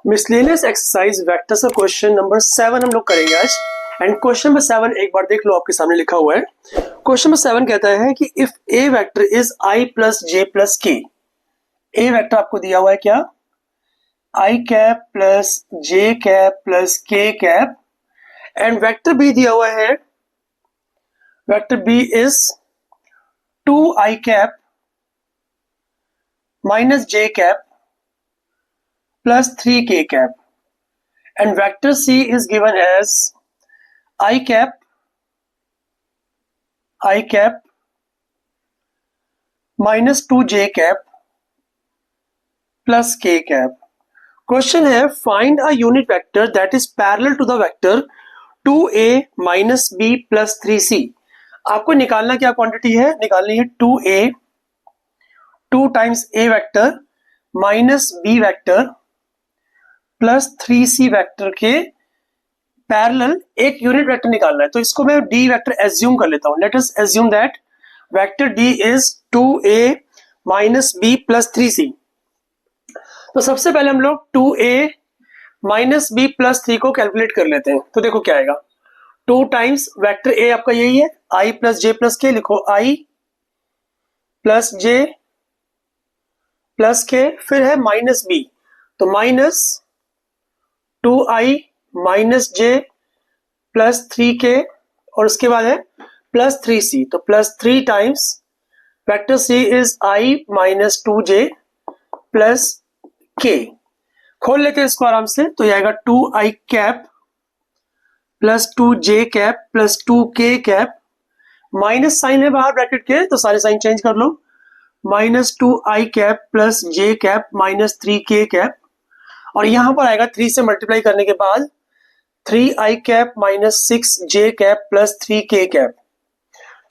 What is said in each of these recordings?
Miscellaneous exercise vectors का question number 7 हम लोग करेंगे आज। एंड क्वेश्चन नंबर 7 एक बार देख लो, आपके सामने लिखा हुआ है। क्वेश्चन नंबर 7 कहता है कि if A vector is I plus J plus K. A vector आपको दिया हुआ है क्या, I cap plus J cap plus K cap. And vector B दिया हुआ है, vector B is 2 I cap minus J cap plus 3k cap, and vector C is given as I cap minus 2j cap plus k cap। Question है find a unit vector that is parallel to the vector 2a minus b plus 3c। आपको निकालना क्या quantity है, निकालनी है 2a 2 times a vector minus b vector plus 3c vector के parallel एक unit vector निकालना है। तो इसको मैं d वेक्टर एज्यूम कर लेता हूं। Let us assume that vector d is 2a minus b plus 3c। तो सबसे पहले हम लोग 2a माइनस b प्लस 3 को कैलकुलेट कर लेते हैं। तो देखो क्या आएगा, 2 टाइम्स वेक्टर a आपका यही है i प्लस j प्लस के, लिखो i प्लस j प्लस के, फिर है माइनस b, तो माइनस 2i माइनस जे प्लस 3k, और उसके बाद है प्लस 3c, तो plus 3 times vector c is i minus 2j plus k। खोल लेते हैं इसको आराम से, तो ये आएगा 2i cap plus 2j cap plus 2k cap. Minus sign है बाहर ब्रैकेट के, तो सारे साइन चेंज कर लो। Minus 2i cap plus j cap minus 3k cap, और यहां पर आएगा 3 से मल्टीप्लाई करने के बाद 3i cap minus 6j cap plus 3k cap.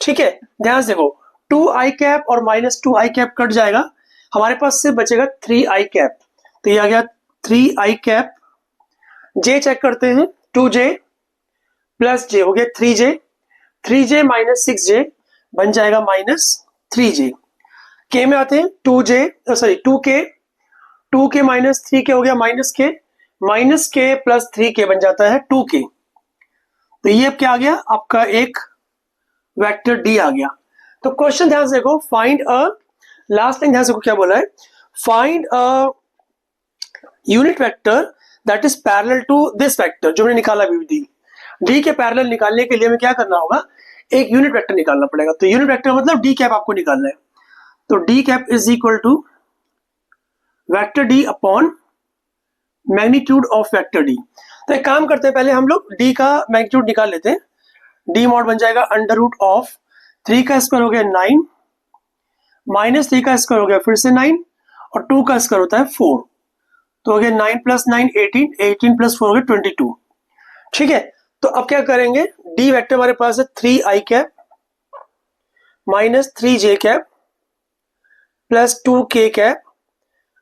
ठीक है, ध्यान से देखो 2i कैप और माइनस 2i कैप कट जाएगा, हमारे पास सिर्फ बचेगा 3i कैप। तो ये आ गया 3i कैप, j चेक करते हैं, 2j प्लस j हो गया 3j, 3j माइनस 6j बन जाएगा माइनस 3j। k में आते हैं 2k, 2k माइनस 3k हो गया माइनस k प्लस 3k बन जाता है 2k। तो ये अब क्या आ गया, आपका एक वेक्टर d आ गया। तो क्वेश्चन ध्यान से देखो, फाइंड अ, लास्ट लाइन ध्यान से देखो क्या बोला है, find a unit vector that is parallel to this vector, जो मैंने निकाला अभी d के पैरेलल निकालने के लिए हमें क्या करना होगा, एक यूनिट वेक्टर निकालना पड़ेगा। तो यूनिट वेक्टर मतलब d कैप आपको निकालना है। तो d cap is equal to vector d upon magnitude of vector d। तो एक काम करते हैं, पहले हम लोग d का मैग्नीट्यूड निकाल लेते हैं। d मॉड बन जाएगा अंडर रूट ऑफ 3 का स्क्वायर हो गया 9, माइनस 3 का स्क्वायर हो गया फिर से 9, और 2 का स्क्वायर होता है 4, तो हो गया 9 प्लस 9 18, 18 प्लस 4 हो गया 22। ठीक है, तो अब क्या करेंगे, d वेक्टर हमारे पास है 3i cap minus 3j cap plus 2k cap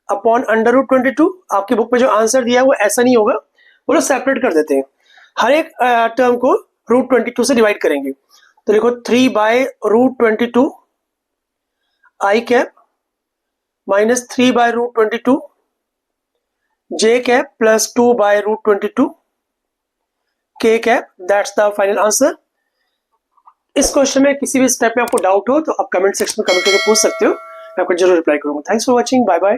upon under root 22। आपके बुक में जो आंसर दिया है वो ऐसा नहीं होगा, वो लोग सेपरेट कर देते हैं, हर एक टर्म को रूट 22 से डिवाइड करेंगे। तो देखो 3 by root 22 I cap minus 3 by root 22 J cap plus 2 by root 22 K cap. That's the final answer. इस क्वेश्चन में किसी भी स्टेप में आपको डाउट हो तो आप कमेंट सेक्शन में कमेंट करके पूछ सकते हो, मैं आपको जरूर रिप्लाई करूंगा। Thanks for watching, bye bye.